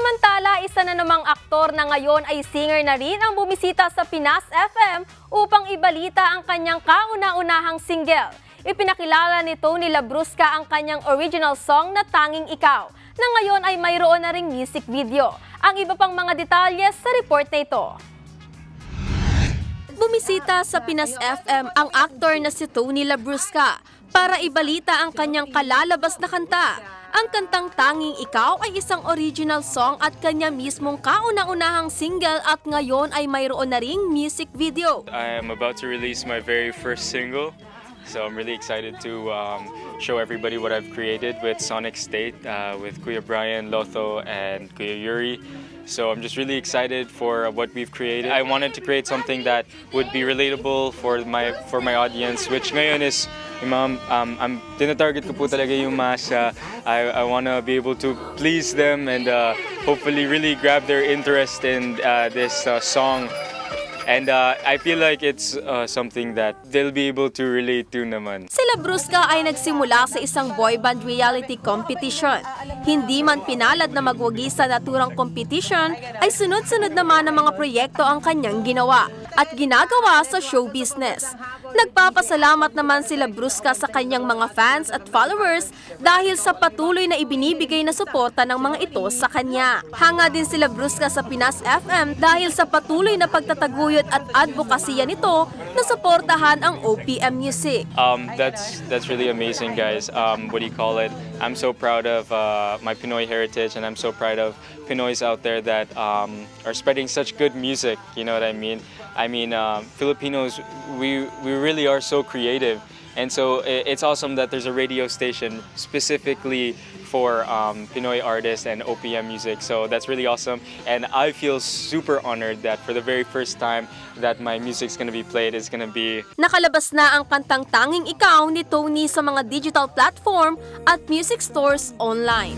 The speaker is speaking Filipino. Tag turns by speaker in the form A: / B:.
A: Samantala, isa na namang aktor na ngayon ay singer na rin ang bumisita sa Pinas FM upang ibalita ang kanyang kauna-unahang single. Ipinakilala ni Tony Labrusca ang kanyang original song na Tanging Ikaw, na ngayon ay mayroon na ring music video. Ang iba pang mga detalye sa report na ito. Bumisita sa Pinas FM ang aktor na si Tony Labrusca para ibalita ang kanyang kalalabas na kanta. Ang kantang Tanging Ikaw ay isang original song at kanya mismong kauna-unahang single at ngayon ay mayroon na ring music video.
B: I am about to release my very first single, so I'm really excited to show everybody what I've created with Sonic State, with Kuya Brian, Lotho, and Kuya Yuri. So I'm just really excited for what we've created. I wanted to create something that would be relatable for my audience, which ngayon is, I'm tinatarget ko po talaga yung masa. I want to be able to please them and hopefully really grab their interest in this song. And I feel like it's something that they'll be able to relate to naman.
A: Si Labrusca ay nagsimula sa isang boy band reality competition. Hindi man pinalad na magwagi sa naturang competition, ay sunod-sunod naman ang mga proyekto ang kanyang ginawa at ginagawa sa show business. Nagpapasalamat naman si Labrusca sa kanyang mga fans at followers dahil sa patuloy na ibinibigay na suporta ng mga ito sa kanya. Hanga din si Labrusca sa Pinas FM dahil sa patuloy na pagtataguyod at advokasya nito na suportahan ang OPM Music.
B: That's really amazing, guys. What do you call it? I'm so proud of my Pinoy heritage, and I'm so proud of Pinoys out there that are spreading such good music. You know what I mean? Filipinos, we really are so creative, and so it's awesome that there's a radio station specifically for Pinoy artists and OPM music. So that's really awesome, and I feel super honored that for the very first time that my music's gonna be played is gonna be...
A: Nakalabas na ang kantang Tanging Ikaw ni Tony sa mga digital platform at music stores online.